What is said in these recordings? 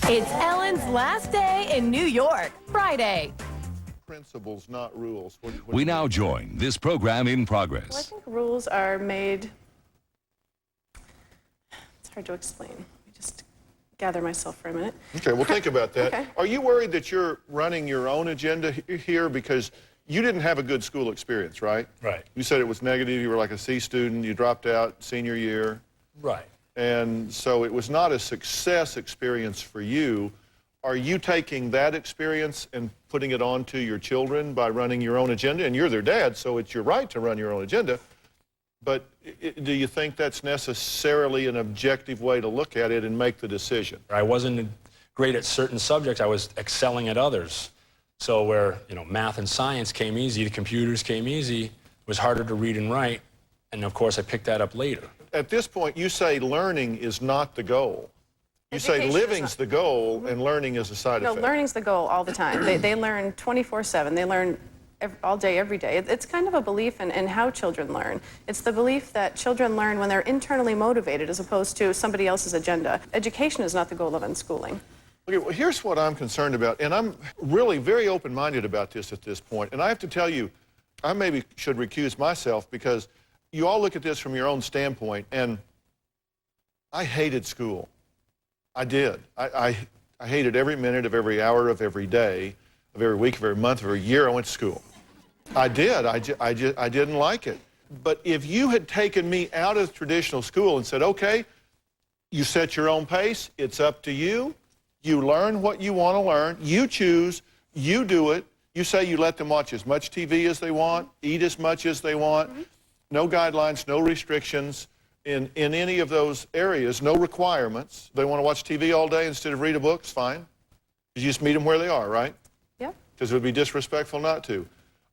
It's Ellen's last day in New York, Friday. Principles, not rules. We now join this program in Well, I progress. think rules are made, it's hard to explain. Let me just gather myself for a minute. Okay, well, think about that. Okay. Are you worried that you're running your own agenda here because you didn't have a good school experience, right? Right. You said it was negative. You were like a C student. You dropped out senior year. Right. And so it was not a success experience for you. Are you taking that experience and putting it onto your children by running your own agenda? And you're their dad, so it's your right to run your own agenda. But do you think that's necessarily an objective way to look at it and make the decision? I wasn't great at certain subjects. I was excelling at others. So where, math and science came easy, the computers came easy, it was harder to read and write. And of course, I picked that up later. At this point, you say learning is not the goal. You say Education is living's the goal and learning is a side No, effect. learning's the goal all the time. They learn 24/7. They learn all day, every day. It's kind of a belief in how children learn. It's the belief that children learn when they're internally motivated as opposed to somebody else's agenda. Education is not the goal of unschooling. Okay, well, here's what I'm concerned about, and I'm really very open-minded about this at this point. And I have to tell you, I maybe should recuse myself because you all look at this from your own standpoint, and I hated school. I did. I hated every minute of every hour of every day, of every week, of every month, of every year I went to school. I did. I didn't like it. But if you had taken me out of traditional school and said, okay, you set your own pace, it's up to you, you learn what you want to learn, you choose, you do it, you say you let them watch as much TV as they want, eat as much as they want, no guidelines, no restrictions in any of those areas, no requirements. They want to watch TV all day instead of read a book, it's fine. You just meet them where they are, right? Yeah. Because it would be disrespectful not to.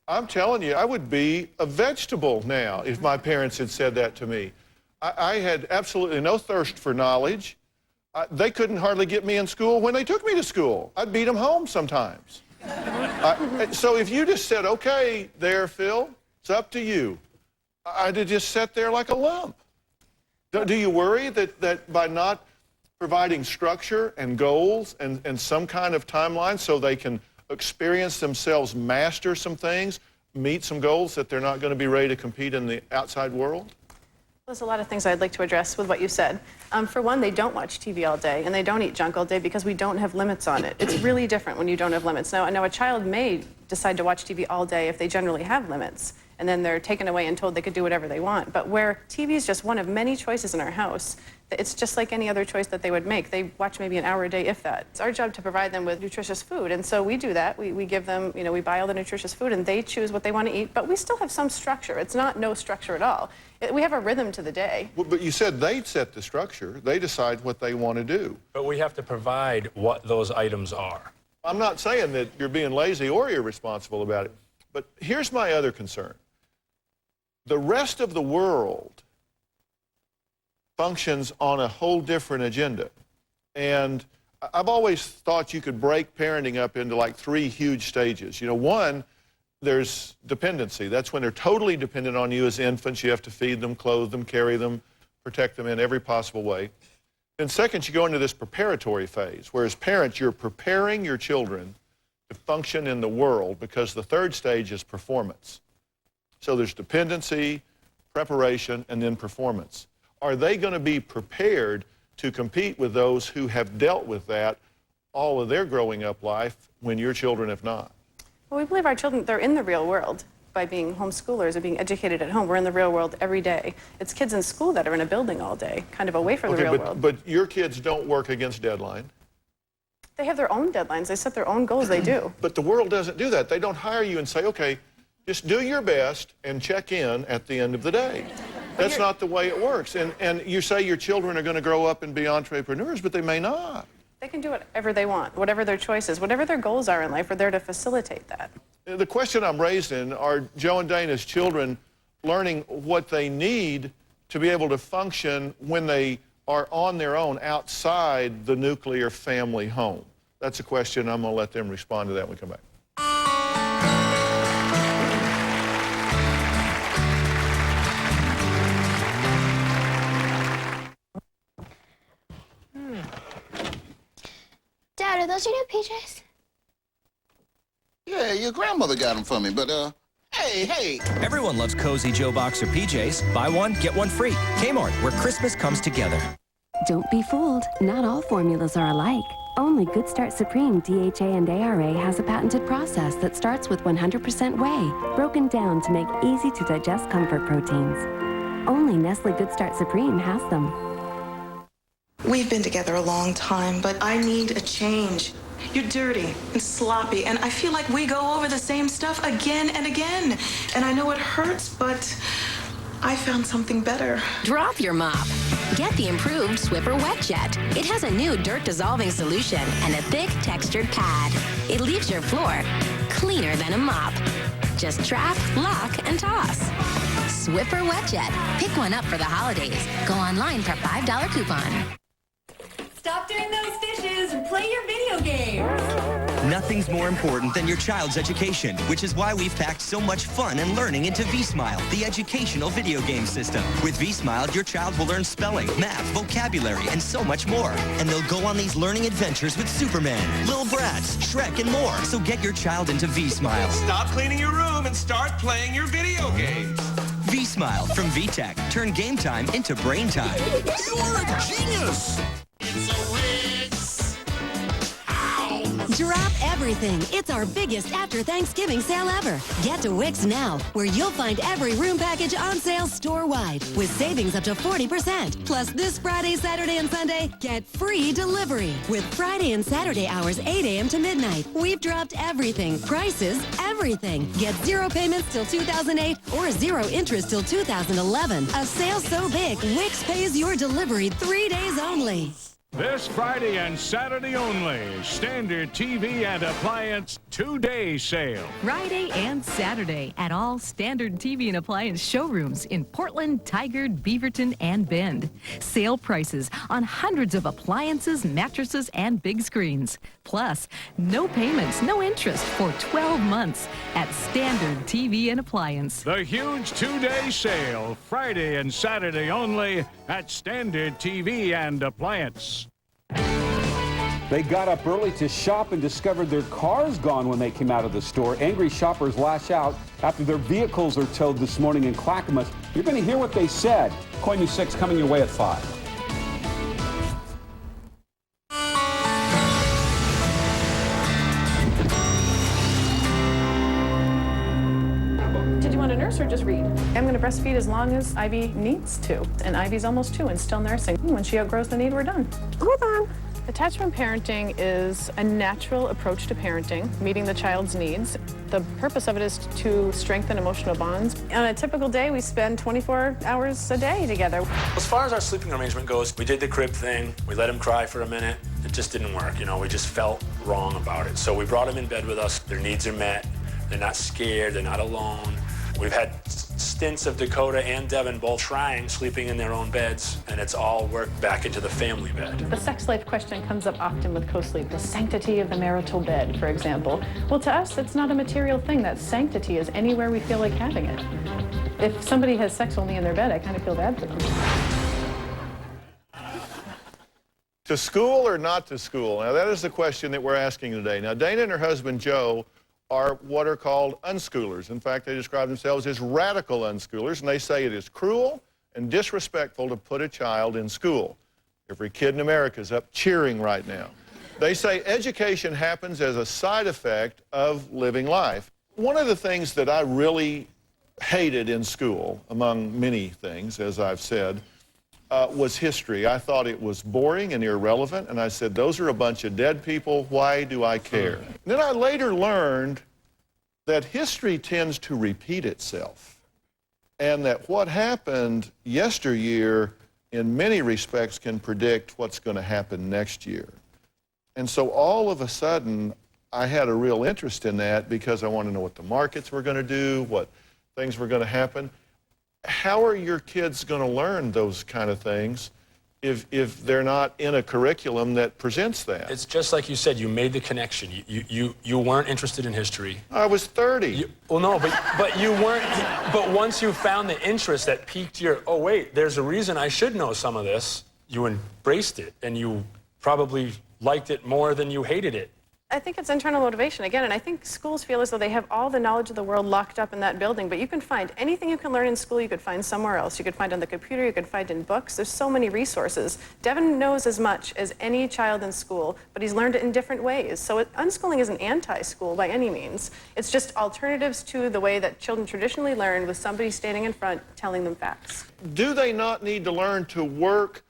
I'm telling you, I would be a vegetable now if my parents had said that to me. I had absolutely no thirst for knowledge. They couldn't hardly get me in school when they took me to school. I'd beat them home sometimes. So if you just said, okay, there, Phil, it's up to you, I'd have just sat there like a lump. Do you worry that by not providing structure and goals and some kind of timeline so they can experience themselves, master some things, meet some goals, that they're not going to be ready to compete in the outside world? There's a lot of things I'd like to address with what you said. For one, they don't watch TV all day, and they don't eat junk all day because we don't have limits on it. It's really different when you don't have limits. Now, a child may decide to watch TV all day if they generally have limits, and then they're taken away and told they could do whatever they want. But where TV is just one of many choices in our house, it's just like any other choice that they would make. They watch maybe an hour a day, if that. It's our job to provide them with nutritious food, and so we do that. We give them, we buy all the nutritious food, and they choose what they want to eat, but we still have some structure. It's not no structure at all. We have a rhythm to the day. Well, but you said they set the structure. They decide what they want to do. But we have to provide what those items are. I'm not saying that you're being lazy or irresponsible about it, but here's my other concern. The rest of the world functions on a whole different agenda. And I've always thought you could break parenting up into like three huge stages. One, there's dependency. That's when they're totally dependent on you as infants. You have to feed them, clothe them, carry them, protect them in every possible way. And second, you go into this preparatory phase, where as parents, you're preparing your children to function in the world, because the third stage is performance. So there's dependency, preparation, and then performance. Are they going to be prepared to compete with those who have dealt with that all of their growing up life when your children have not? Well, we believe our children, they're in the real world by being homeschoolers or being educated at home. We're in the real world every day. It's kids in school that are in a building all day, kind of away from the real world. But your kids don't work against deadline. They have their own deadlines. They set their own goals. They do. But the world doesn't do that. They don't hire you and say, okay, just do your best and check in at the end of the day. That's not the way it works. And you say your children are going to grow up and be entrepreneurs, but they may not. They can do whatever they want, whatever their choices, whatever their goals are in life. We're there to facilitate that. The question I'm raising, are Joe and Dana's children learning what they need to be able to function when they are on their own outside the nuclear family home? That's a question. I'm going to let them respond to that when we come back. Dad, are those your new PJs? Yeah, your grandmother got them for me, but, hey. Everyone loves Cozy Joe Boxer PJs. Buy one, get one free. Kmart, where Christmas comes together. Don't be fooled. Not all formulas are alike. Only Good Start Supreme DHA and ARA has a patented process that starts with 100% whey, broken down to make easy-to-digest comfort proteins. Only Nestle Good Start Supreme has them. We've been together a long time, but I need a change. You're dirty and sloppy, and I feel like we go over the same stuff again and again. And I know it hurts, but I found something better. Drop your mop. Get the improved Swiffer Wet Jet. It has a new dirt-dissolving solution and a thick, textured pad. It leaves your floor cleaner than a mop. Just trap, lock, and toss. Swiffer Wet Jet. Pick one up for the holidays. Go online for a $5 coupon. Stop doing those dishes and play your video games. Nothing's more important than your child's education, which is why we've packed so much fun and learning into vSmile, the educational video game system. With vSmile, your child will learn spelling, math, vocabulary, and so much more. And they'll go on these learning adventures with Superman, Little Brats, Shrek, and more. So get your child into vSmile. Stop cleaning your room and start playing your video games. vSmile from VTech. Turn game time into brain time. You're a genius! Drop everything. It's our biggest after Thanksgiving sale ever. Get to Wix now, where you'll find every room package on sale store-wide with savings up to 40%. Plus this Friday, Saturday, and Sunday, get free delivery. With Friday and Saturday hours 8 a.m. to midnight, we've dropped everything. Prices, everything. Get 0 payments till 2008 or 0 interest till 2011. A sale so big, Wix pays your delivery 3 days only. This Friday and Saturday only, Standard TV and Appliance 2-day sale. Friday and Saturday at all Standard TV and Appliance showrooms in Portland, Tigard, Beaverton, and Bend. Sale prices on hundreds of appliances, mattresses, and big screens. Plus, no payments, no interest for 12 months at Standard TV and Appliance. The huge 2-day sale, Friday and Saturday only at Standard TV and Appliance. They got up early to shop and discovered their cars gone when they came out of the store. Angry shoppers lash out after their vehicles are towed this morning in Clackamas. You're going to hear what they said. KOIN News 6 coming your way at 5. Did you want to nurse or just read? I'm going to breastfeed as long as Ivy needs to. And Ivy's almost 2 and still nursing. When she outgrows the need, we're done. Hold on. Attachment parenting is a natural approach to parenting, meeting the child's needs. The purpose of it is to strengthen emotional bonds. On a typical day, we spend 24 hours a day together. As far as our sleeping arrangement goes, we did the crib thing. We let him cry for a minute. It just didn't work. You know, we just felt wrong about it. So we brought him in bed with us. Their needs are met. They're not scared. They're not alone. We've had stints of Dakota and Devin both trying sleeping in their own beds, and it's all worked back into the family bed. The sex life question comes up often with co-sleep, the sanctity of the marital bed, for example. Well, to us, it's not a material thing. That sanctity is anywhere we feel like having it. If somebody has sex only in their bed, I kind of feel bad for them. To school or not to school? Now, that is the question that we're asking today. Now, Dana and her husband, Joe, are what are called unschoolers. In fact, they describe themselves as radical unschoolers, and they say it is cruel and disrespectful to put a child in school. Every kid in America is up cheering right now. They say education happens as a side effect of living life. One of the things that I really hated in school, among many things, as I've said, was history. I thought it was boring and irrelevant, and I said, those are a bunch of dead people. Why do I care? Then I later learned that history tends to repeat itself, and that what happened yesteryear, in many respects, can predict what's going to happen next year. And so all of a sudden, I had a real interest in that because I want to know what the markets were going to do, what things were going to happen. How are your kids going to learn those kind of things if they're not in a curriculum that presents that? It's just like you said, you made the connection. You weren't interested in history. I was 30. Well, no, but you weren't, but once you found the interest that piqued your, oh wait, there's a reason I should know some of this, you embraced it, and you probably liked it more than you hated it. I think it's internal motivation again, and I think schools feel as though they have all the knowledge of the world locked up in that building, but you can find anything you can learn in school, you could find somewhere else. You could find on the computer, you could find in books. There's so many resources. Devin knows as much as any child in school, but he's learned it in different ways. So unschooling isn't anti-school by any means. It's just alternatives to the way that children traditionally learn with somebody standing in front telling them facts. Do they not need to learn to work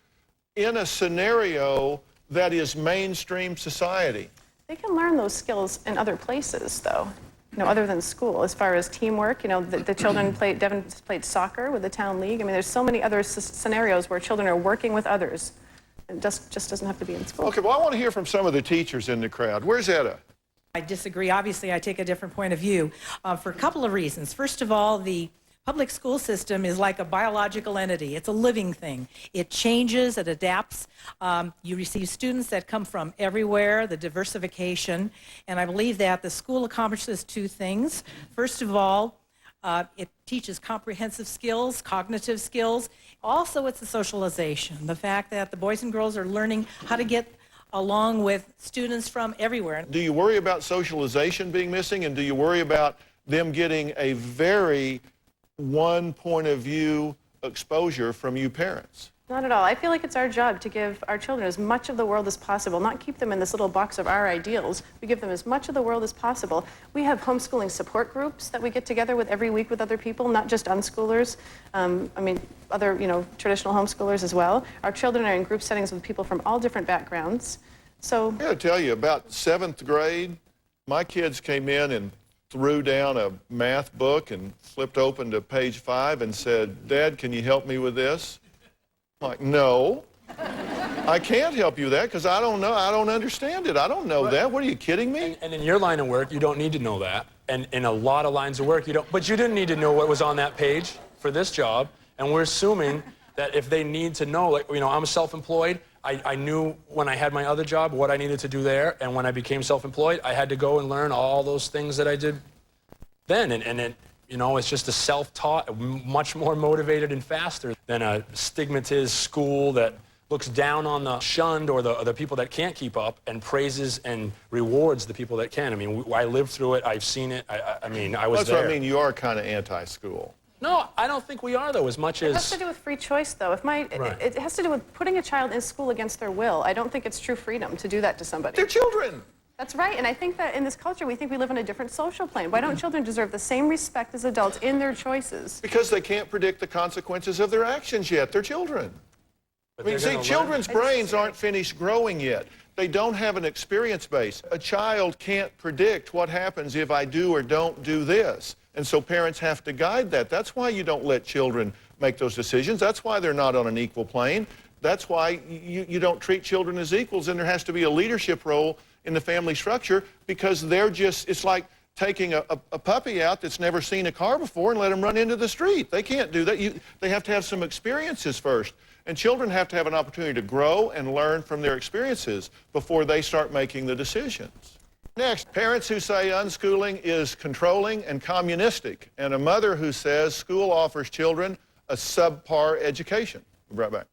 in a scenario that is mainstream society? They can learn those skills in other places, though, other than school. As far as teamwork, the children Devin played soccer with the town league. I mean, there's so many other scenarios where children are working with others. It just doesn't have to be in school. Okay, well, I want to hear from some of the teachers in the crowd. Where's Etta? I disagree. Obviously, I take a different point of view for a couple of reasons. First of all, the public school system is like a biological entity. It's a living thing. It changes, it adapts. You receive students that come from everywhere, the diversification, and I believe that the school accomplishes two things. First of all, it teaches comprehensive skills, cognitive skills. Also, it's the socialization, the fact that the boys and girls are learning how to get along with students from everywhere. Do you worry about socialization being missing, and do you worry about them getting a very one point of view exposure from you parents? Not at all. I feel like it's our job to give our children as much of the world as possible, not keep them in this little box of our ideals. We give them as much of the world as possible. We have homeschooling support groups that we get together with every week with other people, not just unschoolers. Other, traditional homeschoolers as well. Our children are in group settings with people from all different backgrounds. So I gotta tell you, about 7th grade, my kids came in and threw down a math book and flipped open to page 5 and said, "Dad, can you help me with this?" I'm like, "No, I can't help you with that because I don't know. I don't understand it. I don't know that. What, are you kidding me?" And in your line of work, you don't need to know that. And in a lot of lines of work, you don't. But you didn't need to know what was on that page for this job. And we're assuming that if they need to know, I'm self-employed. I knew when I had my other job what I needed to do there, and when I became self-employed, I had to go and learn all those things that I did then. And it, it's just a self-taught, much more motivated and faster than a stigmatized school that looks down on the shunned or the people that can't keep up and praises and rewards the people that can. I lived through it. I've seen it. I was there. That's what I mean. You are kind of anti-school. No, I don't think we are, though, as much as... It has to do with free choice, though. It has to do with putting a child in school against their will. I don't think it's true freedom to do that to somebody. They're children. That's right, and I think that in this culture, we think we live on a different social plane. Why don't children deserve the same respect as adults in their choices? Because they can't predict the consequences of their actions yet. They're children. Children's brains aren't finished growing yet. They don't have an experience base. A child can't predict what happens if I do or don't do this. And so parents have to guide that. That's why you don't let children make those decisions. That's why they're not on an equal plane. That's why you don't treat children as equals, and there has to be a leadership role in the family structure, because it's like taking a puppy out that's never seen a car before and let them run into the street. They can't do that. They have to have some experiences first. And children have to have an opportunity to grow and learn from their experiences before they start making the decisions. Next, parents who say unschooling is controlling and communistic, and a mother who says school offers children a subpar education. We'll be right back.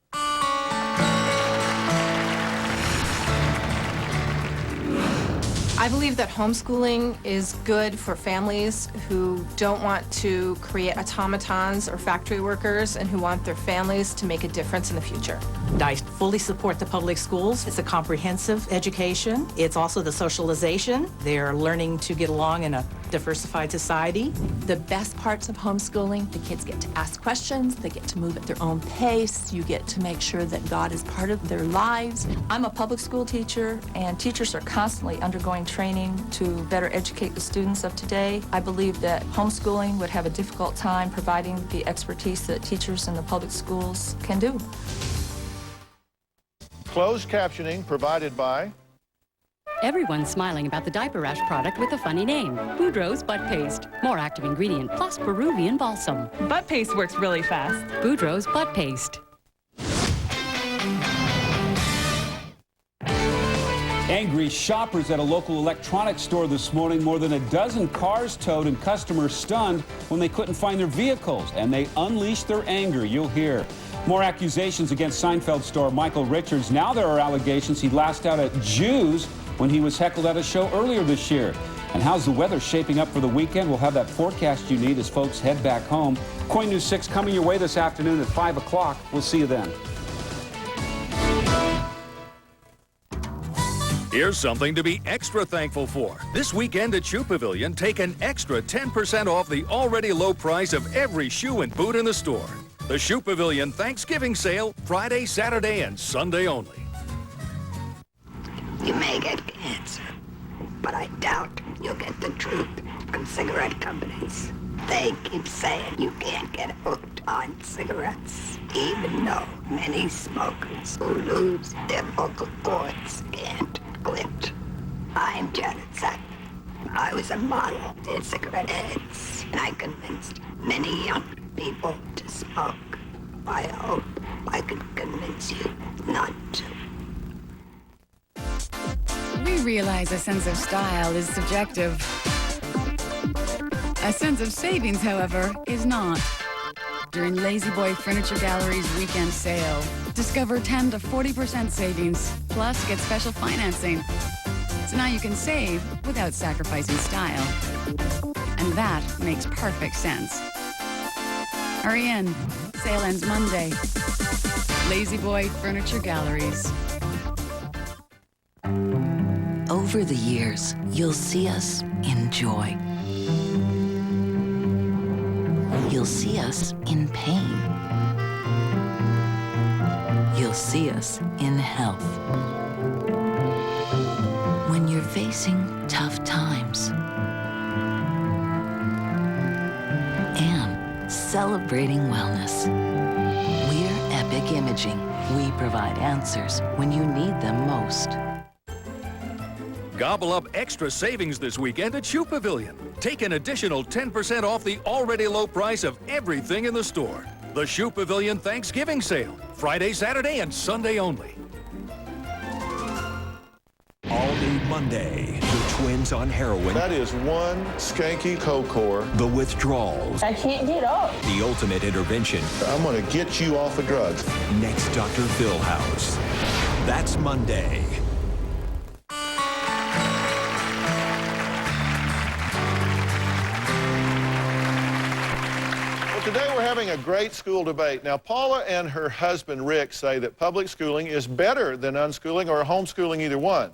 I believe that homeschooling is good for families who don't want to create automatons or factory workers and who want their families to make a difference in the future. I fully support the public schools. It's a comprehensive education. It's also the socialization. They're learning to get along in a diversified society. The best parts of homeschooling, the kids get to ask questions, they get to move at their own pace, you get to make sure that God is part of their lives. I'm a public school teacher, and teachers are constantly undergoing training to better educate the students of today. I believe that homeschooling would have a difficult time providing the expertise that teachers in the public schools can do. Closed captioning provided by... Everyone's smiling about the diaper rash product with a funny name, Boudreaux's Butt Paste. More active ingredient plus Peruvian balsam. Butt paste works really fast. Boudreaux's Butt Paste. Angry shoppers at a local electronics store this morning. More than a dozen cars towed and customers stunned when they couldn't find their vehicles, and they unleashed their anger. You'll hear. More accusations against Seinfeld star Michael Richards. Now there are allegations he lashed out at Jews when he was heckled at a show earlier this year. And how's the weather shaping up for the weekend? We'll have that forecast you need as folks head back home. KOIN News 6 coming your way this afternoon at 5 o'clock. We'll see you then. Here's something to be extra thankful for. This weekend at Shoe Pavilion, take an extra 10% off the already low price of every shoe and boot in the store. The Shoe Pavilion Thanksgiving sale, Friday, Saturday, and Sunday only. You may get cancer, but I doubt you'll get the truth from cigarette companies. They keep saying you can't get hooked on cigarettes, even though many smokers who lose their vocal cords can't quit. I'm Janet Sack. I was a model in cigarette ads, and I convinced many young people to smoke. I hope I can convince you not to. We realize a sense of style is subjective. A sense of savings, however, is not. During La-Z-Boy Furniture Gallery's weekend sale, discover 10 to 40% savings, plus get special financing. So now you can save without sacrificing style. And that makes perfect sense. Hurry in. Sale ends Monday. La-Z-Boy Furniture Galleries. Over the years, you'll see us in joy. You'll see us in pain. You'll see us in health. When you're facing tough times and celebrating wellness. We're Epic Imaging. We provide answers when you need them most. Gobble up extra savings this weekend at Shoe Pavilion. Take an additional 10% off the already low price of everything in the store. The Shoe Pavilion Thanksgiving sale, Friday, Saturday, and Sunday only. All Day Monday, the twins on heroin. That is one skanky Cocor. The withdrawals. I can't get up. The ultimate intervention. I'm going to get you off of drugs. Next Dr. Phil House. That's Monday. Today we're having a great school debate. Now, Paula and her husband, Rick, say that public schooling is better than unschooling or homeschooling, either one.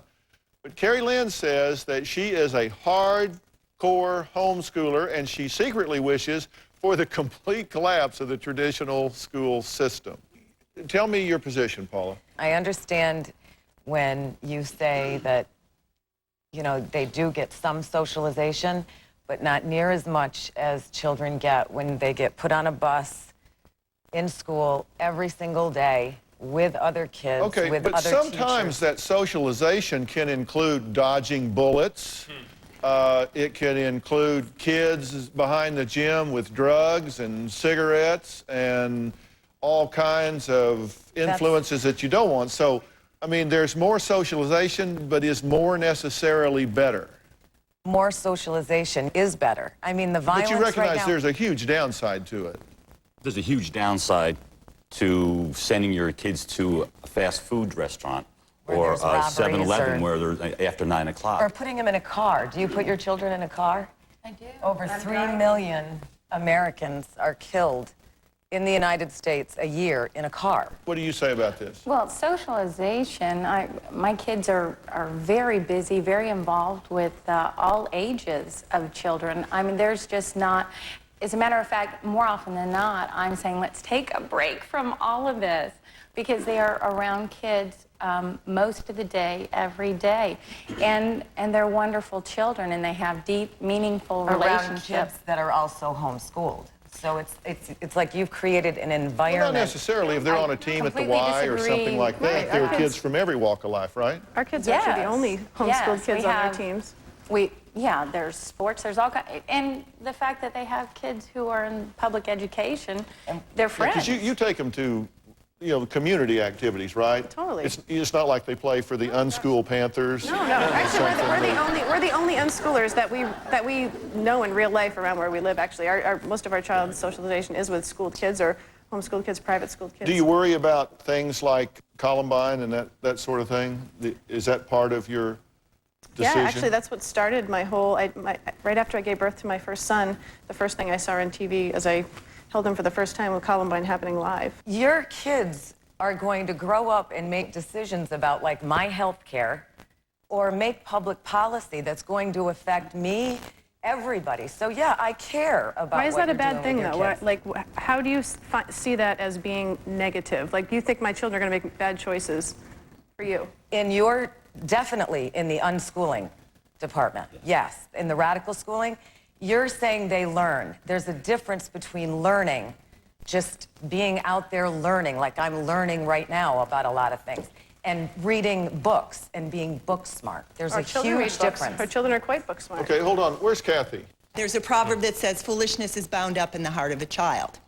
But Carrie Lynn says that she is a hardcore homeschooler, and she secretly wishes for the complete collapse of the traditional school system. Tell me your position, Paula. I understand when you say that, you know, they do get some socialization, but not near as much as children get when they get put on a bus in school every single day with other kids, Okay, with but other sometimes teachers. that socialization can include dodging bullets. It can include kids behind the gym with drugs and cigarettes and all kinds of influences that you don't want. So, I mean, there's more socialization, but is more necessarily better? More socialization is better. I mean, the violence But you recognize right now, there's a huge downside to it. There's a huge downside to sending your kids to a fast food restaurant or a there's robberies 7-Eleven or- where they're after 9 o'clock. or putting them in a car. Do you put your children in a car? I do. Over 3 million Americans are killed in the United States a year in a car. What do you say about this? Well, socialization, my kids are very busy, very involved with all ages of children. I mean, there's just not, as a matter of fact, more often than not, I'm saying let's take a break from all of this because they are around kids most of the day, every day. And they're wonderful children and they have deep, meaningful Around relationships. kids that are also homeschooled. So it's like you've created an Well, environment. not necessarily if they're on a team at the completely Y or something disagree. like that. Right, There our are kids from every walk of life, right? Our kids are actually the only homeschooled kids on our teams. Yeah, there's sports, there's all kinds, and the fact that they have kids who are in public education, they're friends. Because you take them to, you know, community activities, right? Totally. It's not like they play for the unschooled Panthers. No. Actually, we're the only unschoolers that we know in real life around where we live. Actually, most of our child's socialization is with schooled kids or homeschooled kids, private schooled kids. Do you worry about things like Columbine and that sort of thing? Is that part of your decision? Yeah, actually, that's what started my whole, right after I gave birth to my first son, the first thing I saw on TV as I held him for the first time with Columbine happening live. Your kids are going to grow up and make decisions about, like, my health care or make public policy that's going to affect me, everybody. So, yeah, I care about Why is what that a you're bad doing thing, with your though? kids. Like, how do you see that as being negative? Like, do you think my children are going to make bad choices for you? Definitely in the unschooling department, yes. In the radical schooling, you're saying they learn. There's a difference between learning, just being out there learning, like I'm learning right now about a lot of things, and reading books and being book smart. There's a huge difference. Our children are quite book smart. Okay, hold on. Where's Kathy? There's a proverb that says foolishness is bound up in the heart of a child.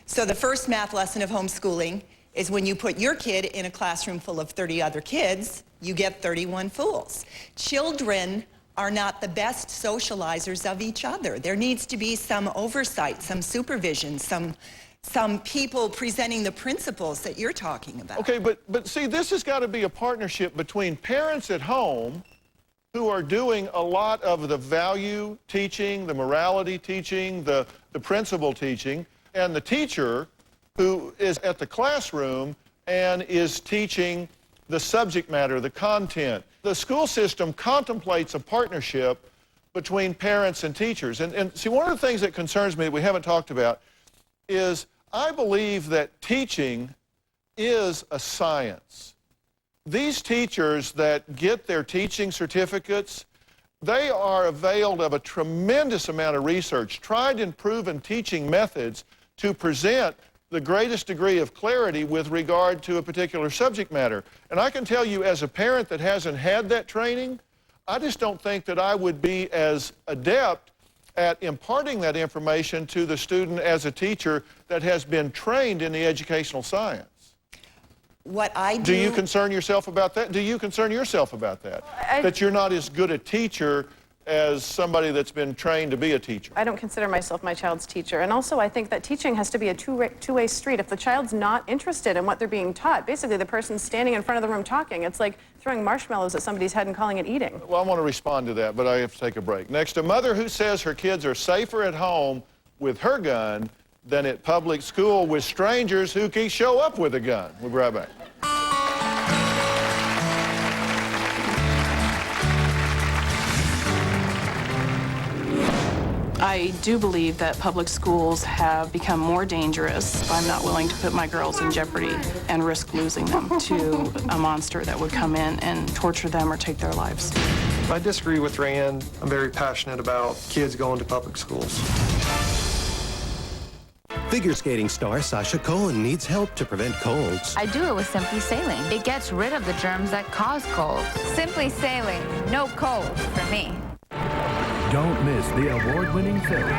So the first math lesson of homeschooling is when you put your kid in a classroom full of 30 other kids, you get 31 fools. Children are not the best socializers of each other. There needs to be some oversight, some supervision, some people presenting the principles that you're talking about. Okay, but see, this has got to be a partnership between parents at home who are doing a lot of the value teaching, the morality teaching, the principle teaching, and the teacher who is at the classroom and is teaching the subject matter, the content. The school system contemplates a partnership between parents and teachers. And see, one of the things that concerns me that we haven't talked about is I believe that teaching is a science. These teachers that get their teaching certificates, they are availed of a tremendous amount of research, tried and proven teaching methods to present the greatest degree of clarity with regard to a particular subject matter. And I can tell you, as a parent that hasn't had that training, I just don't think that I would be as adept at imparting that information to the student as a teacher that has been trained in the educational science. What I Do you concern yourself about that? Do you concern yourself about that? That you're not as good a teacher as somebody that's been trained to be a teacher? I don't consider myself my child's teacher. And also, I think that teaching has to be a two-way street. If the child's not interested in what they're being taught, basically the person's standing in front of the room talking. It's like throwing marshmallows at somebody's head and calling it eating. Well, I want to respond to that, but I have to take a break. Next, a mother who says her kids are safer at home with her gun than at public school with strangers who can show up with a gun. We'll be right back. I do believe that public schools have become more dangerous. I'm not willing to put my girls in jeopardy and risk losing them to a monster that would come in and torture them or take their lives. I disagree with Rand. I'm very passionate about kids going to public schools. Figure skating star Sasha Cohen needs help to prevent colds. I do it with Simply Saline. It gets rid of the germs that cause colds. Simply Saline, no colds for me. Don't miss the award-winning film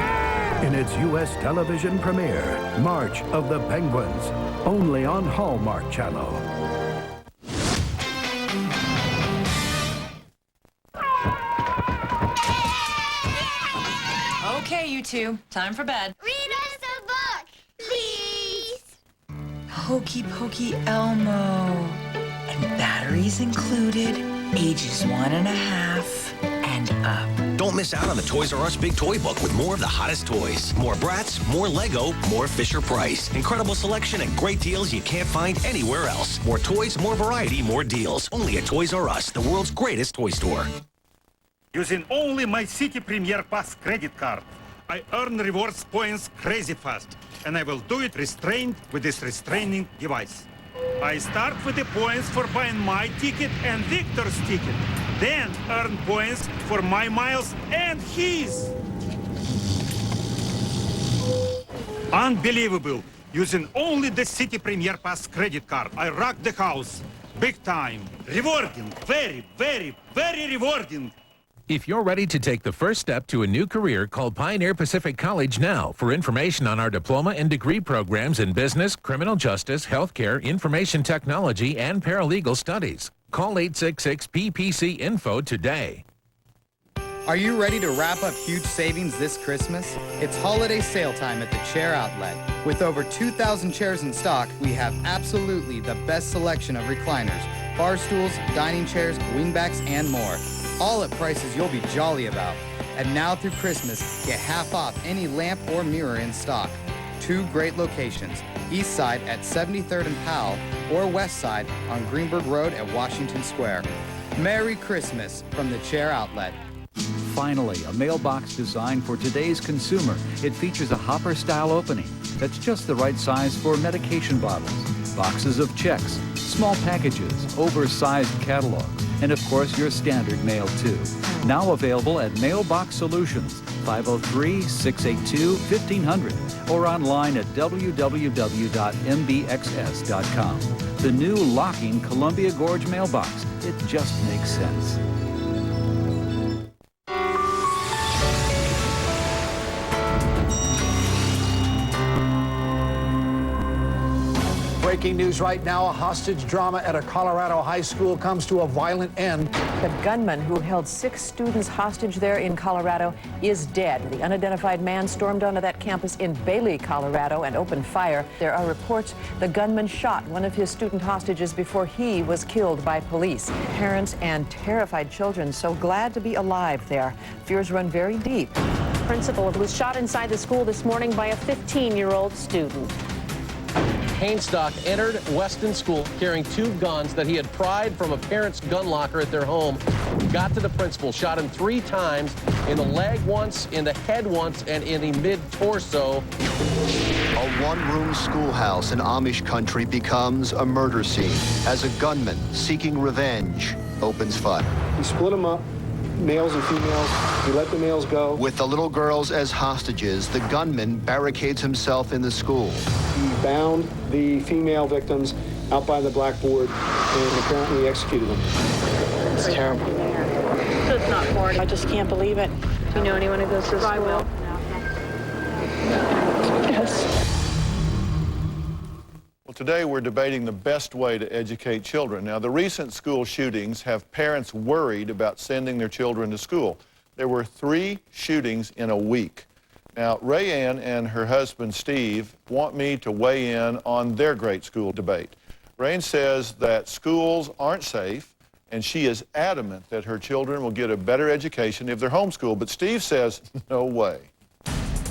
in its U.S. television premiere, March of the Penguins, only on Hallmark Channel. Okay, you two, time for bed. Read us a book, please. Hokey Pokey Elmo. And batteries included, ages 1.5 and up. Don't miss out on the Toys R Us Big Toy Book with more of the hottest toys. More Bratz, more Lego, more Fisher-Price. Incredible selection and great deals you can't find anywhere else. More toys, more variety, more deals. Only at Toys R Us, the world's greatest toy store. Using only my City Premier Pass credit card, I earn rewards points crazy fast, and I will do it restrained with this restraining device. I start with the points for buying my ticket and Victor's ticket, then earn points for my miles and his. Unbelievable. Using only the City Premier Pass credit card, I rock the house. Big time. Rewarding. Very, very, very rewarding. If you're ready to take the first step to a new career, call Pioneer Pacific College now for information on our diploma and degree programs in business, criminal justice, healthcare, information technology, and paralegal studies. Call 866-PPC-INFO today. Are you ready to wrap up huge savings this Christmas? It's holiday sale time at the Chair Outlet. With over 2,000 chairs in stock, we have absolutely the best selection of recliners, bar stools, dining chairs, wingbacks, and more. All at prices you'll be jolly about. And now through Christmas, get half off any lamp or mirror in stock. 2 great locations, east side at 73rd and Powell, or west side on Greenberg Road at Washington Square. Merry Christmas from the Chair Outlet. Finally, a mailbox designed for today's consumer. It features a hopper-style opening that's just the right size for medication bottles, boxes of checks, small packages, oversized catalogs, and of course your standard mail too. Now available at Mailbox Solutions, 503-682-1500, or online at www.mbxs.com. The new locking Columbia Gorge mailbox. It just makes sense. Breaking news right now, a hostage drama at a Colorado high school comes to a violent end. The gunman who held 6 students hostage there in Colorado is dead. The unidentified man stormed onto that campus in Bailey, Colorado, and opened fire. There are reports the gunman shot one of his student hostages before he was killed by police. Parents and terrified children so glad to be alive there. Fears run very deep. Principal was shot inside the school this morning by a 15-year-old student. Hainstock entered Weston School carrying 2 guns that he had pried from a parent's gun locker at their home. Got to the principal, shot him 3 times, in the leg once, in the head once, and in the mid-torso. A one-room schoolhouse in Amish country becomes a murder scene as a gunman seeking revenge opens fire. We split them up, males and females. We let the males go. With the little girls as hostages, the gunman barricades himself in the school. He bound the female victims out by the blackboard and apparently executed them. It's terrible. It's not foreign. I just can't believe it. Do you know anyone who goes to school? I will. Yes. Well, today we're debating the best way to educate children. Now, the recent school shootings have parents worried about sending their children to school. There were 3 shootings in a week. Now, Rayanne and her husband, Steve, want me to weigh in on their great school debate. Rayanne says that schools aren't safe, and she is adamant that her children will get a better education if they're homeschooled, but Steve says, no way.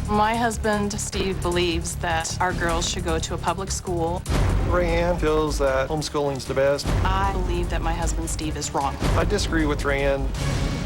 My husband, Steve, believes that our girls should go to a public school. Rayanne feels that homeschooling's the best. I believe that my husband, Steve, is wrong. I disagree with Rayanne.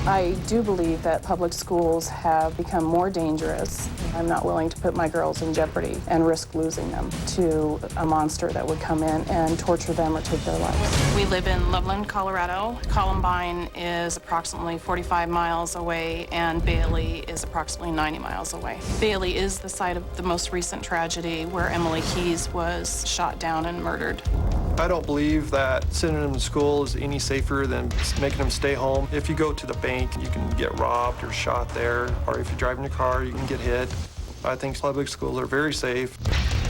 I do believe that public schools have become more dangerous. I'm not willing to put my girls in jeopardy and risk losing them to a monster that would come in and torture them or take their lives. We live in Loveland, Colorado. Columbine is approximately 45 miles away, and Bailey is approximately 90 miles away. Bailey is the site of the most recent tragedy where Emily Keyes was shot down and murdered. I don't believe that sending them to school is any safer than making them stay home. If you go to the bank, you can get robbed or shot there, or if you're driving your car, you can get hit. I think public schools are very safe.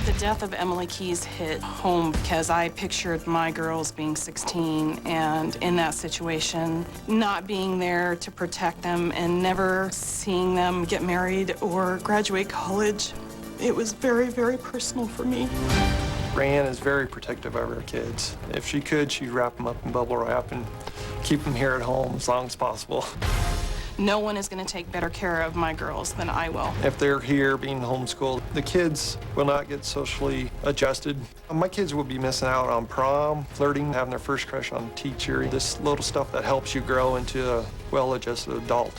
The death of Emily Keyes hit home because I pictured my girls being 16 and in that situation, not being there to protect them and never seeing them get married or graduate college. It was very, very personal for me. Rayanne is very protective of her kids. If she could, she'd wrap them up in bubble wrap and keep them here at home as long as possible. No one is going to take better care of my girls than I will. If they're here being homeschooled, the kids will not get socially adjusted. My kids will be missing out on prom, flirting, having their first crush on a teacher, this little stuff that helps you grow into a well-adjusted adult.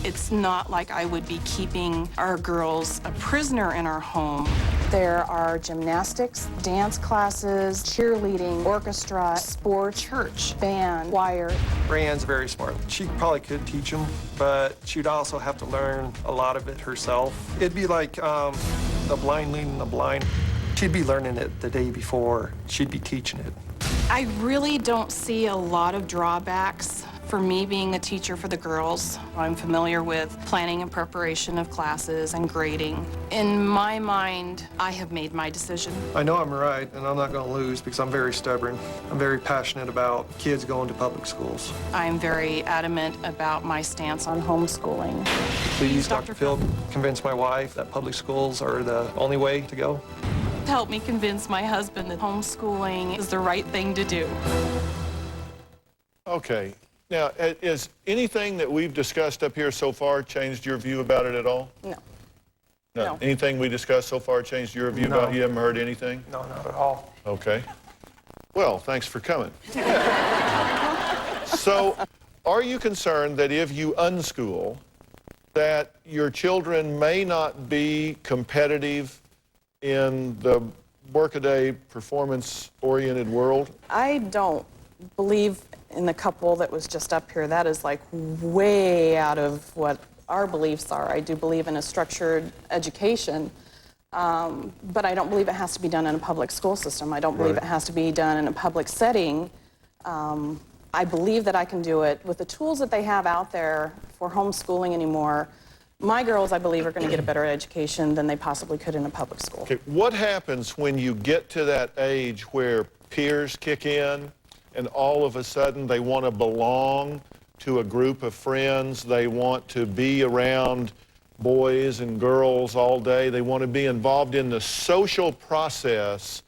It's not like I would be keeping our girls a prisoner in our home. There are gymnastics, dance classes, cheerleading, orchestra, sport, church, band, choir. Rayanne's very smart. She probably could teach them, but she'd also have to learn a lot of it herself. It'd be like the blind leading the blind. She'd be learning it the day before. She'd be teaching it. I really don't see a lot of drawbacks for me being a teacher for the girls. I'm familiar with planning and preparation of classes and grading. In my mind, I have made my decision. I know I'm right, and I'm not going to lose because I'm very stubborn. I'm very passionate about kids going to public schools. I'm very adamant about my stance on homeschooling. Please, Dr. Phil, convince my wife that public schools are the only way to go. help me convince my husband that homeschooling is the right thing to do. Okay. Now, is anything that we've discussed up here so far changed your view about it at all? No. No. Anything we discussed so far changed your view about it? You haven't heard anything? No, not at all. Okay. Well, thanks for coming. So, are you concerned that if you unschool, that your children may not be competitive in the workaday, performance-oriented world? I don't believe in the couple that was just up here. That is like way out of what our beliefs are. I do believe in a structured education, but I don't believe it has to be done in a public school system. I don't believe it has to be done in a public setting. I believe that I can do it with the tools that they have out there for homeschooling anymore. My girls, I believe, are going to get a better education than they possibly could in a public school. Okay, what happens when you get to that age where peers kick in and all of a sudden they want to belong to a group of friends, they want to be around boys and girls all day, they want to be involved in the social process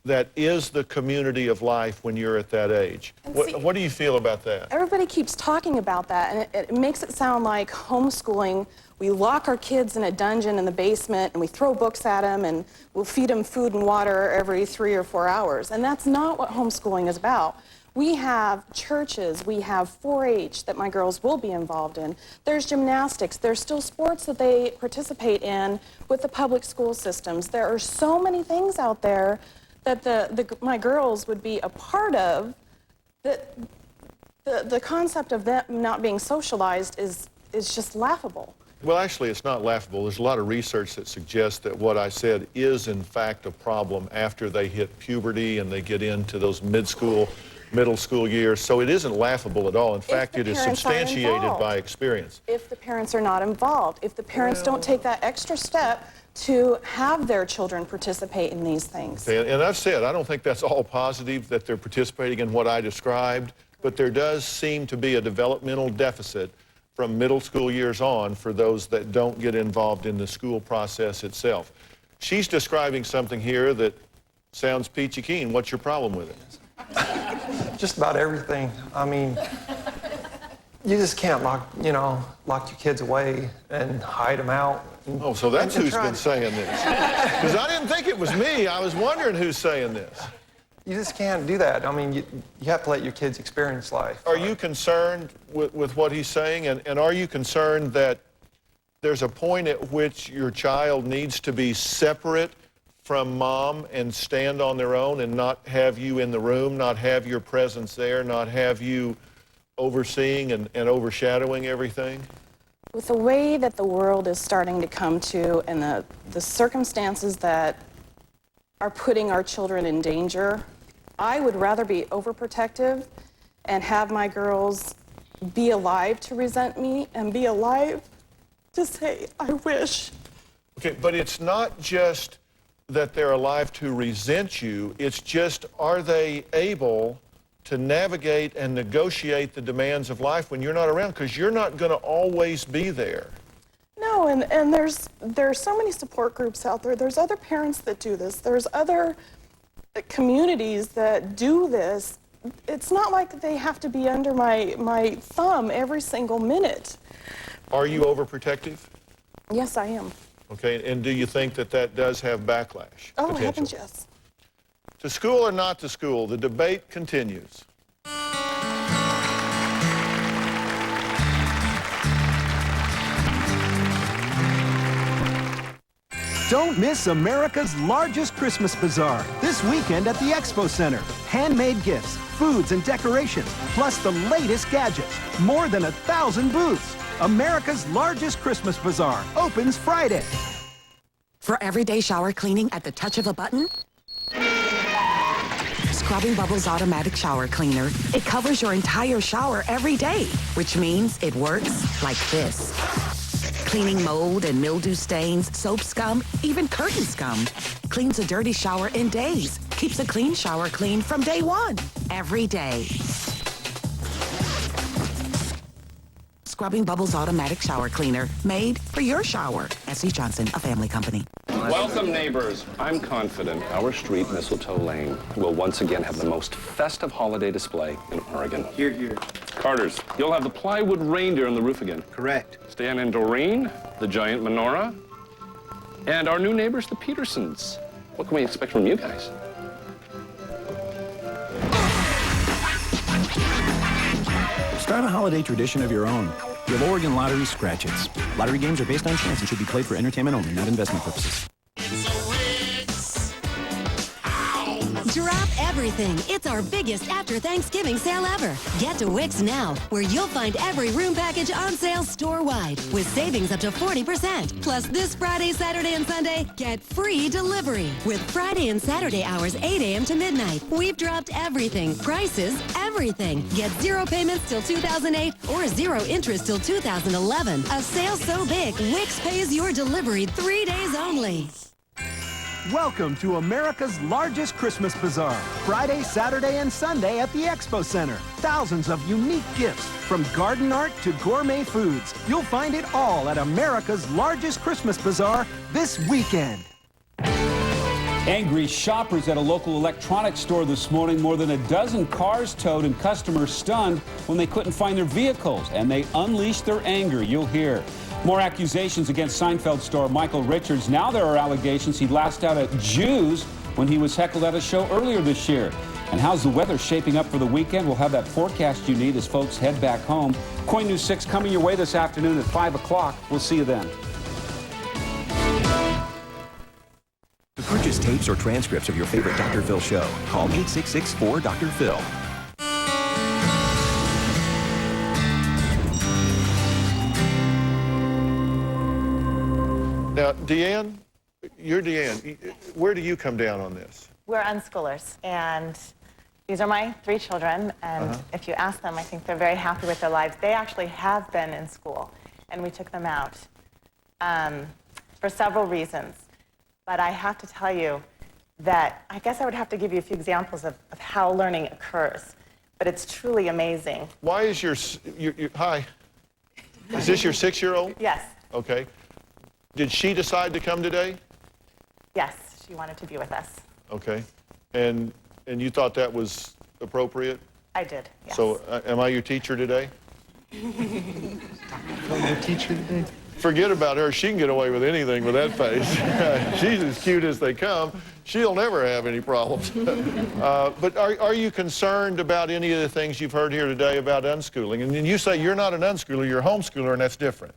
that is the community of life when you're at that age? What do you feel about that? Everybody keeps talking about that, and it makes it sound like homeschooling, we lock our kids in a dungeon in the basement and we throw books at them and we'll feed them food and water every 3 or 4 hours. And that's not what homeschooling is about. We have churches, we have 4-H that my girls will be involved in. There's gymnastics, there's still sports that they participate in with the public school systems. There are so many things out there that my girls would be a part of. The concept of them not being socialized is just laughable. Well, actually, it's not laughable. There's a lot of research that suggests that what I said is, in fact, a problem after they hit puberty and they get into those middle school years. So it isn't laughable at all. In fact, it is substantiated by experience. If the parents are not involved, if the parents don't take that extra step to have their children participate in these things. And I've said, I don't think that's all positive that they're participating in what I described, but there does seem to be a developmental deficit from middle school years on for those that don't get involved in the school process itself. She's describing something here that sounds peachy keen. What's your problem with it? Just about everything. I mean, you just can't lock your kids away and hide them out. Oh, so that's who's been saying this. Because I didn't think it was me. I was wondering who's saying this. You just can't do that. I mean, you have to let your kids experience life. Are you concerned with what he's saying? And are you concerned that there's a point at which your child needs to be separate from mom and stand on their own and not have you in the room, not have your presence there, not have you overseeing and overshadowing everything? With the way that the world is starting to come to and the circumstances that are putting our children in danger, I would rather be overprotective and have my girls be alive to resent me and be alive to say, I wish. Okay, but it's not just that they're alive to resent you, it's just, are they able to navigate and negotiate the demands of life when you're not around? Because you're not going to always be there. No, and there's so many support groups out there. There's other parents that do this. There's other communities that do this. It's not like they have to be under my thumb every single minute. Are you overprotective? Yes, I am. Okay, and do you think that that does have backlash? Oh, potential? heavens, yes. To school or not to school, the debate continues. Don't miss America's largest Christmas bazaar this weekend at the Expo Center. Handmade gifts, foods and decorations, plus the latest gadgets. More than 1,000 booths. America's largest Christmas bazaar opens Friday. For everyday shower cleaning at the touch of a button? Scrubbing Bubbles Automatic Shower Cleaner. It covers your entire shower every day, which means it works like this. Cleaning mold and mildew stains, soap scum, even curtain scum. Cleans a dirty shower in days. Keeps a clean shower clean from day one. Every day. Scrubbing Bubbles Automatic Shower Cleaner. Made for your shower. S.C. Johnson, a family company. Welcome, neighbors. I'm confident our street, Mistletoe Lane, will once again have the most festive holiday display in Oregon. Here, here. Carter's, you'll have the plywood reindeer on the roof again. Correct. Stan and Doreen, the giant menorah, and our new neighbors, the Petersons. What can we expect from you guys? Start a holiday tradition of your own. With Oregon Lottery Scratch-Its. Lottery games are based on chance and should be played for entertainment only, not investment purposes. Drop everything. It's our biggest after Thanksgiving sale ever. Get to Wix now, where you'll find every room package on sale store-wide with savings up to 40%. Plus this Friday, Saturday, and Sunday, get free delivery. With Friday and Saturday hours 8 a.m. to midnight, we've dropped everything. Prices, everything. Get 0 payments till 2008 or 0 interest till 2011. A sale so big, Wix pays your delivery 3 days only. Welcome to America's largest Christmas bazaar. Friday, Saturday, and Sunday at the Expo Center. Thousands of unique gifts, from garden art to gourmet foods. You'll find it all at America's largest Christmas bazaar this weekend. Angry shoppers at a local electronics store this morning. More than a dozen cars towed and customers stunned when they couldn't find their vehicles, and they unleashed their anger. You'll hear. More accusations against Seinfeld star Michael Richards. Now there are allegations he lashed out at Jews when he was heckled at a show earlier this year. And how's the weather shaping up for the weekend? We'll have that forecast you need as folks head back home. KOIN News 6 coming your way this afternoon at 5 o'clock. We'll see you then. To purchase tapes or transcripts of your favorite Dr. Phil show, call 866-4-Dr. Phil. Now, Deanne, you're Deanne. Where do you come down on this? We're unschoolers, and these are my 3 children, and if you ask them, I think they're very happy with their lives. They actually have been in school, and we took them out for several reasons. But I have to tell you that I guess I would have to give you a few examples of how learning occurs, but it's truly amazing. Why is hi, is this your 6-year-old? Yes. Okay. Did she decide to come today? Yes, she wanted to be with us. Okay. And you thought that was appropriate? I did, yes. So am I your teacher today? Your teacher today? Forget about her. She can get away with anything with that face. She's as cute as they come. She'll never have any problems. But are you concerned about any of the things you've heard here today about unschooling? And then you say you're not an unschooler, you're a homeschooler, and that's different.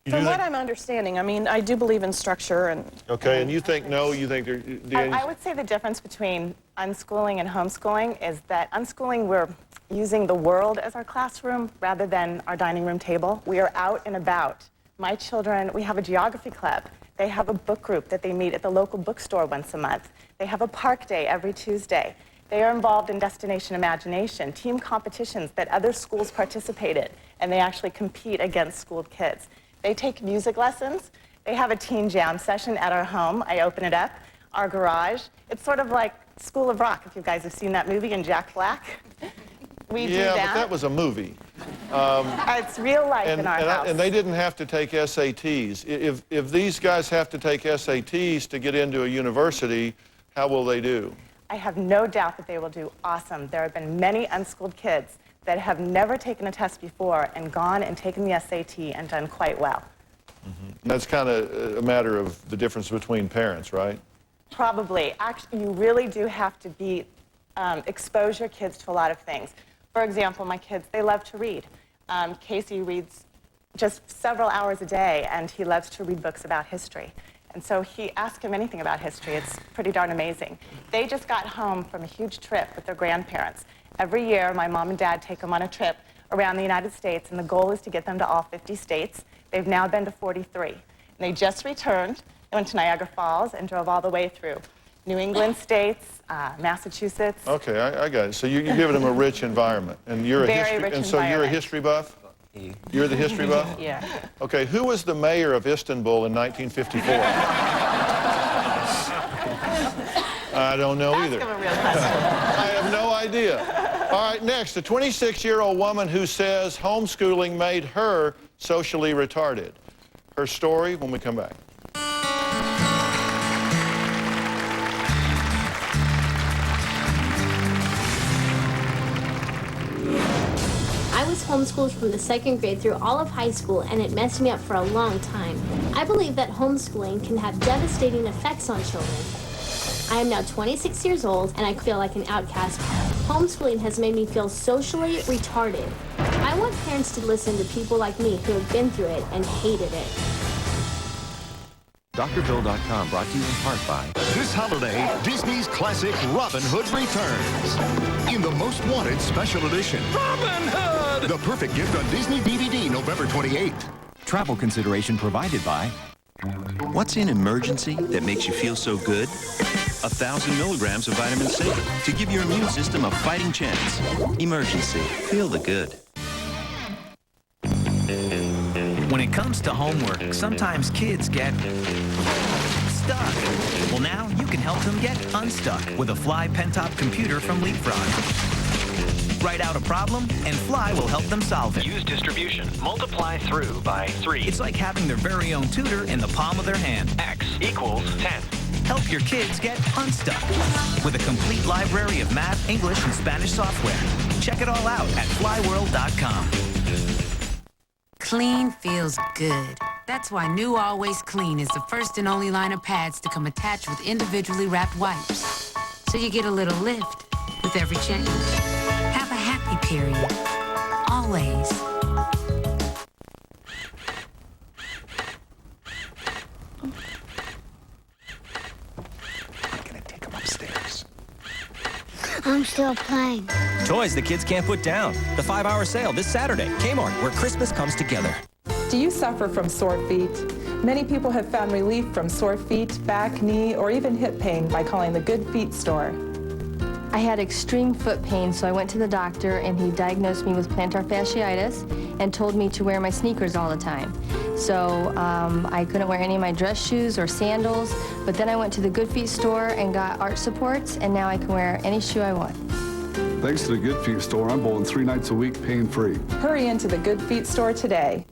From what I'm understanding, I mean, I do believe in structure and... Okay, and you think no, you think I would say the difference between unschooling and homeschooling is that unschooling, we're using the world as our classroom rather than our dining room table. We are out and about. My children, we have a geography club. They have a book group that they meet at the local bookstore once a month. They have a park day every Tuesday. They are involved in Destination Imagination, team competitions that other schools participate in, and they actually compete against schooled kids. They take music lessons. They have a teen jam session at our home. I open it up, our garage. It's sort of like School of Rock, if you guys have seen that movie, and Jack Black. We do that. Yeah, but that was a movie. It's real life in our house. And they didn't have to take SATs. If these guys have to take SATs to get into a university, how will they do? I have no doubt that they will do awesome. There have been many unschooled kids that have never taken a test before and gone and taken the SAT and done quite well. And that's kind of a matter of the difference between parents, right? Probably. Actually, you really do have to expose your kids to a lot of things. For example, my kids, they love to read. Casey reads just several hours a day, and he loves to read books about history. And so ask him anything about history. It's pretty darn amazing. They just got home from a huge trip with their grandparents. Every year, my mom and dad take them on a trip around the United States, and the goal is to get them to all 50 states. They've now been to 43. And they just returned. They went to Niagara Falls and drove all the way through New England states, Massachusetts. Okay, I got it. So you're giving them a rich environment, and you're so you're a history buff. You're the history buff. Yeah. Okay, who was the mayor of Istanbul in 1954? I don't know either. Ask him a real question. I have no idea. All right, next, a 26-year-old woman who says homeschooling made her socially retarded. Her story when we come back. homeschooled from the 2nd grade through all of high school, and it messed me up for a long time. I believe that homeschooling can have devastating effects on children. I am now 26 years old, and I feel like an outcast. Homeschooling has made me feel socially retarded. I want parents to listen to people like me who have been through it and hated it. DrPhil.com brought to you in part by... This holiday, Disney's classic Robin Hood returns in the Most Wanted Special Edition. Robin Hood! The perfect gift on Disney DVD, November 28th. Travel consideration provided by... What's in emergency that makes you feel so good? 1,000 milligrams of vitamin C to give your immune system a fighting chance. Emergency. Feel the good. When it comes to homework, sometimes kids get stuck. Well, now you can help them get unstuck with a Fly Pentop computer from Leapfrog. Write out a problem, and Fly will help them solve it. Use distribution. Multiply through by 3. It's like having their very own tutor in the palm of their hand. X equals 10. Help your kids get unstuck with a complete library of math, English, and Spanish software. Check it all out at flyworld.com. Clean feels good. That's why New Always Clean is the first and only line of pads to come attached with individually wrapped wipes. So you get a little lift with every change. Have a happy period. Always. I'm still playing. Toys the kids can't put down. The 5-hour sale this Saturday. Kmart, where Christmas comes together. Do you suffer from sore feet? Many people have found relief from sore feet, back, knee, or even hip pain by calling the Good Feet store. I had extreme foot pain, so I went to the doctor, and he diagnosed me with plantar fasciitis and told me to wear my sneakers all the time. So I couldn't wear any of my dress shoes or sandals, but then I went to the Good Feet store and got arch supports, and now I can wear any shoe I want. Thanks to the Good Feet store, I'm bowling 3 nights a week, pain-free. Hurry into the Good Feet store today.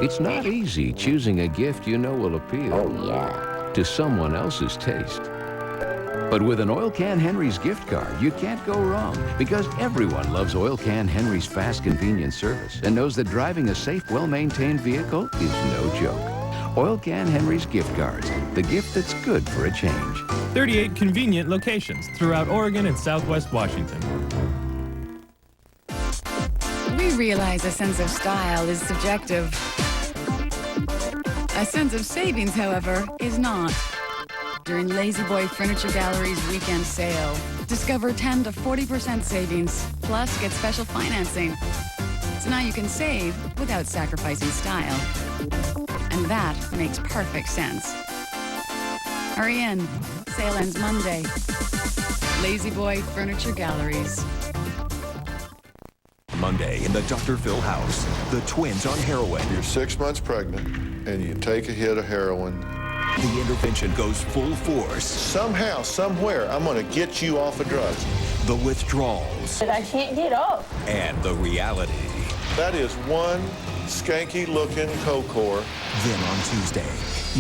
It's not easy choosing a gift you know will appeal to someone else's taste. But with an Oil Can Henry's gift card, you can't go wrong, because everyone loves Oil Can Henry's fast, convenient service and knows that driving a safe, well-maintained vehicle is no joke. Oil Can Henry's gift cards, the gift that's good for a change. 38 convenient locations throughout Oregon and Southwest Washington. We realize a sense of style is subjective. A sense of savings, however, is not. During Lazy Boy Furniture Gallery's weekend sale, discover 10 to 40% savings, plus get special financing. So now you can save without sacrificing style. And that makes perfect sense. Hurry in. Sale ends Monday. Lazy Boy Furniture Galleries. Monday in the Dr. Phil house. The twins on heroin. You're 6 months pregnant, and you take a hit of heroin. The intervention goes full force. Somehow, somewhere, I'm going to get you off of drugs. The withdrawals. I can't get up. And the reality. That is one skanky-looking Cocor. Then on Tuesday,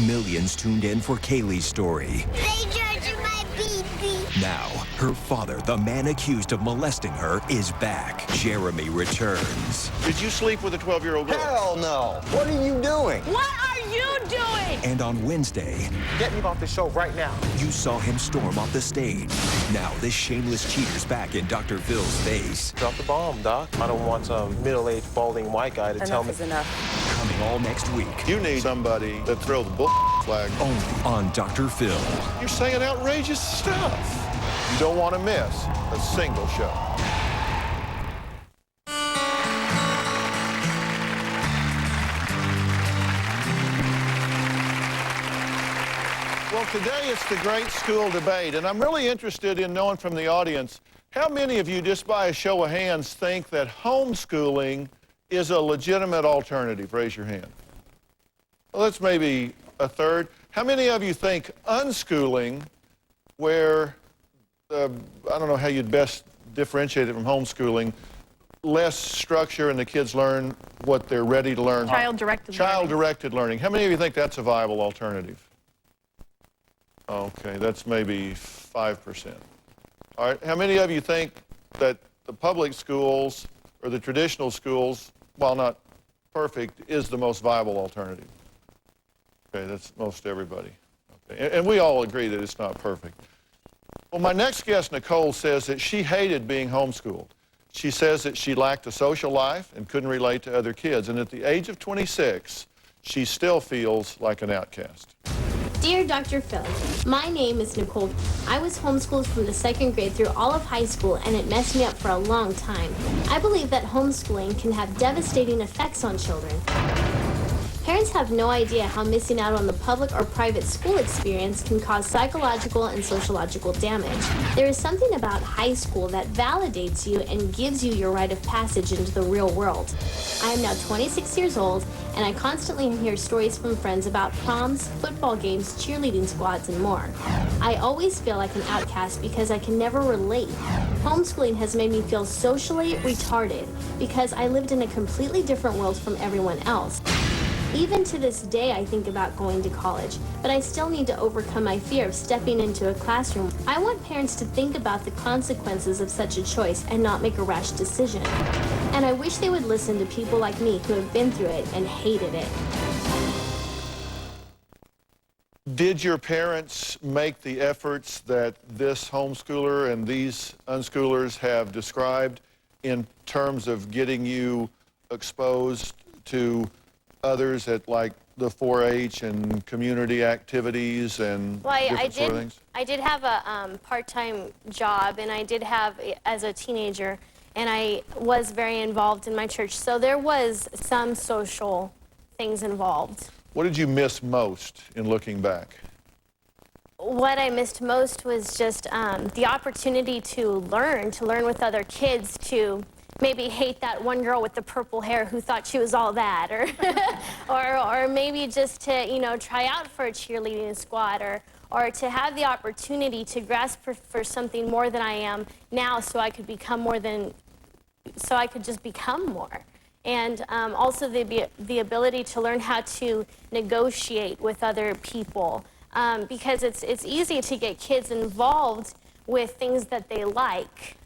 millions tuned in for Kaylee's story. They judged my baby. Now, her father, the man accused of molesting her, is back. Jeremy returns. Did you sleep with a 12-year-old girl? Hell no. What are you doing? What are you doing? And on Wednesday, get me off the show right now. You saw him storm off the stage. Now this shameless cheater's back in Dr. Phil's face. Drop the bomb, Doc. I don't want some middle-aged balding white guy to tell me. Enough is enough. Coming all next week. You need somebody that throws the bull flag. Only on Dr. Phil. You're saying outrageous stuff. You don't want to miss a single show. Well, today it's the great school debate, and I'm really interested in knowing from the audience, how many of you, just by a show of hands, think that homeschooling is a legitimate alternative? Raise your hand. Well, that's maybe a third. How many of you think unschooling, where, I don't know how you'd best differentiate it from homeschooling, less structure and the kids learn what they're ready to learn? Child-directed learning. Child-directed learning. How many of you think that's a viable alternative? Okay, that's maybe 5%. All right, how many of you think that the public schools or the traditional schools, while not perfect, is the most viable alternative? Okay, that's most everybody. Okay. And we all agree that it's not perfect. Well, my next guest, Nicole, says that she hated being homeschooled. She says that she lacked a social life and couldn't relate to other kids. And at the age of 26, she still feels like an outcast. Dear Dr. Phil, my name is Nicole. I was homeschooled from the 2nd grade through all of high school, and it messed me up for a long time. I believe that homeschooling can have devastating effects on children. Parents have no idea how missing out on the public or private school experience can cause psychological and sociological damage. There is something about high school that validates you and gives you your rite of passage into the real world. I am now 26 years old, and I constantly hear stories from friends about proms, football games, cheerleading squads, and more. I always feel like an outcast because I can never relate. Homeschooling has made me feel socially retarded because I lived in a completely different world from everyone else. Even to this day, I think about going to college, but I still need to overcome my fear of stepping into a classroom. I want parents to think about the consequences of such a choice and not make a rash decision. And I wish they would listen to people like me who have been through it and hated it. Did your parents make the efforts that this homeschooler and these unschoolers have described in terms of getting you exposed to others at like the 4-H and community activities and different sort of things? I did have a part-time job, and I did have as a teenager, and I was very involved in my church. So there was some social things involved. What did you miss most in looking back? What I missed most was just the opportunity to learn with other kids, to maybe hate that one girl with the purple hair who thought she was all that, or maybe just to, you know, try out for a cheerleading squad, or to have the opportunity to grasp for something more than I am now, so I could just become more. And also the ability to learn how to negotiate with other people, because it's easy to get kids involved with things that they like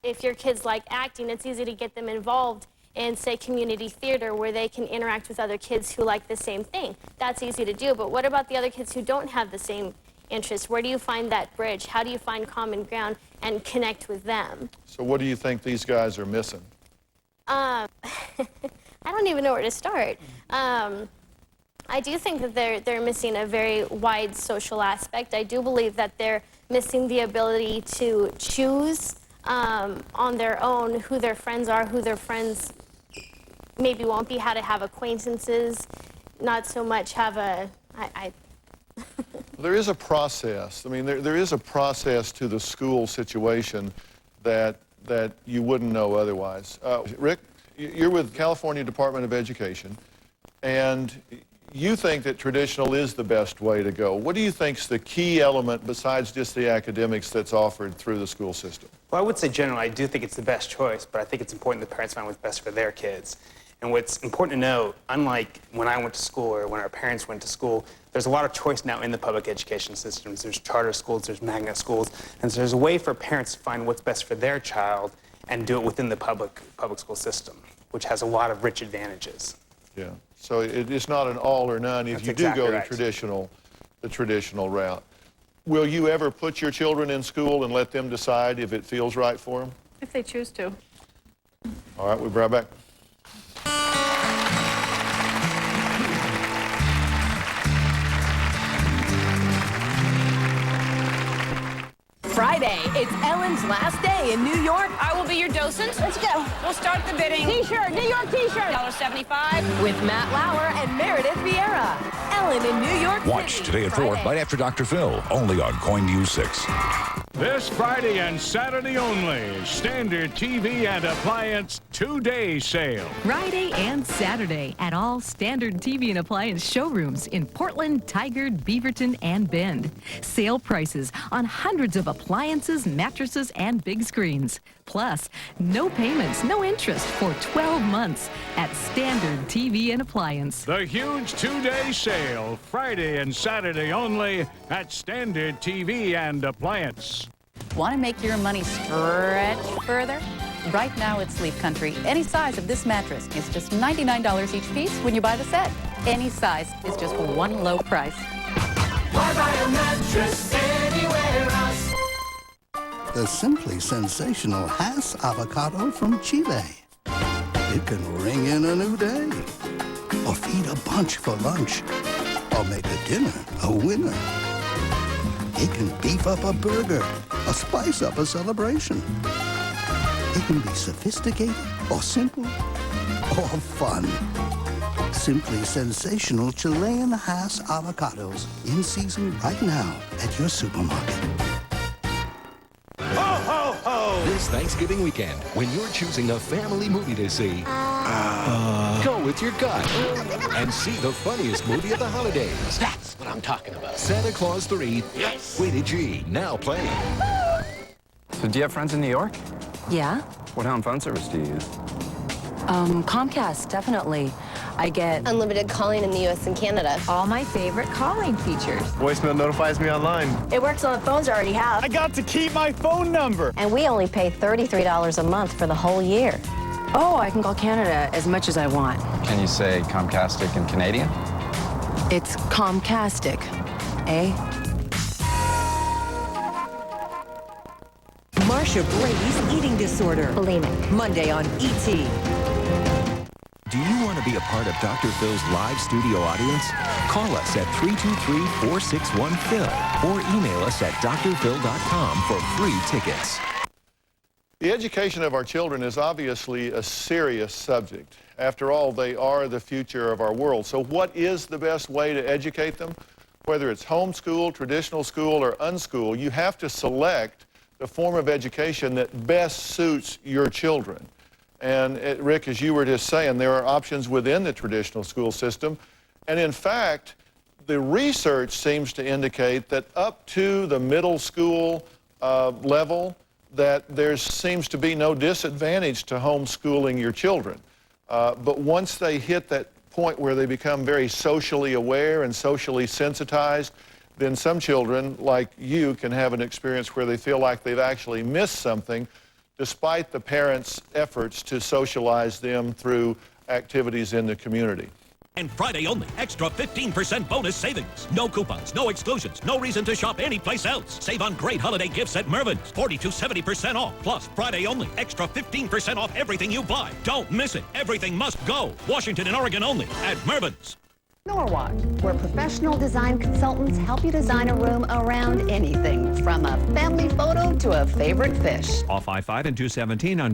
if your kids like acting, it's easy to get them involved in, say, community theater, where they can interact with other kids who like the same thing. That's easy to do, but what about the other kids who don't have the same interests? Where do you find that bridge? How do you find common ground and connect with them? So what do you think these guys are missing? I don't even know where to start. I do think that they're missing a very wide social aspect. I do believe that they're missing the ability to choose on their own who their friends are, who their friends maybe won't be, how to have acquaintances, not so much have There is a process. I mean, there is a process to the school situation that you wouldn't know otherwise. Rick, you're with California Department of Education, and you think that traditional is the best way to go. What do you think is the key element besides just the academics that's offered through the school system? Well, I would say generally I do think it's the best choice, but I think it's important that parents find what's best for their kids. And what's important to know, unlike when I went to school or when our parents went to school, there's a lot of choice now in the public education systems. There's charter schools, there's magnet schools, and so there's a way for parents to find what's best for their child and do it within the public school system, which has a lot of rich advantages. Yeah. So it's not an all or none if you do go the traditional route. Will you ever put your children in school and let them decide if it feels right for them? If they choose to. All right, we'll be right back. Friday, it's Ellen's last day in New York. I will be your docent. Let's go. We'll start the bidding. T-shirt, New York T-shirt. $1.75. With Matt Lauer and Meredith Vieira. Ellen in New York City. Watch today at 4, right after Dr. Phil, only on KOIN News 6. This Friday and Saturday only, Standard TV and Appliance 2-day sale. Friday and Saturday at all Standard TV and Appliance showrooms in Portland, Tigard, Beaverton, and Bend. Sale prices on hundreds of appliances, mattresses, and big screens. Plus, no payments, no interest for 12 months at Standard TV and Appliance. The huge 2-day sale, Friday and Saturday only at Standard TV and Appliance. Want to make your money stretch further? Right now at Sleep Country, any size of this mattress is just $99 each piece when you buy the set. Any size is just one low price. Why buy a mattress anywhere else? The simply sensational Hass avocado from Chile. It can ring in a new day, or feed a bunch for lunch, or make a dinner a winner. It can beef up a burger, or spice up a celebration. It can be sophisticated, or simple, or fun. Simply sensational Chilean Hass avocados in season right now at your supermarket. Ho, ho, ho! This Thanksgiving weekend, when you're choosing a family movie to see, go with your gut and see the funniest movie of the holidays. That's what I'm talking about. Santa Claus 3, yes. Rated G, now playing. So do you have friends in New York? Yeah? What home phone service do you use? Comcast, definitely. I get unlimited calling in the U.S. and Canada. all my favorite calling features. Voicemail notifies me online. It works on the phones I already have. I got to keep my phone number. And we only pay $33 a month for the whole year. Oh, I can call Canada as much as I want. Can you say Comcastic in Canadian? It's Comcastic, eh? Marsha Brady's eating disorder. Bulimic. Monday on E.T. Do you want to be a part of Dr. Phil's live studio audience? Call us at 323-461-PHIL or email us at drphil.com for free tickets. The education of our children is obviously a serious subject. After all, they are the future of our world. So what is the best way to educate them? Whether it's homeschool, traditional school, or unschool, you have to select the form of education that best suits your children. And Rick, as you were just saying, there are options within the traditional school system. And in fact, the research seems to indicate that up to the middle school level, that there seems to be no disadvantage to homeschooling your children. But once they hit that point where they become very socially aware and socially sensitized, then some children, like you, can have an experience where they feel like they've actually missed something, despite the parents' efforts to socialize them through activities in the community. And Friday only, extra 15% bonus savings. No coupons, no exclusions, no reason to shop anyplace else. Save on great holiday gifts at Mervyn's, 40 to 70% off. Plus, Friday only, extra 15% off everything you buy. Don't miss it. Everything must go. Washington and Oregon only at Mervyn's. Norwalk, where professional design consultants help you design a room around anything, from a family photo to a favorite fish. Off I-5 and 217 on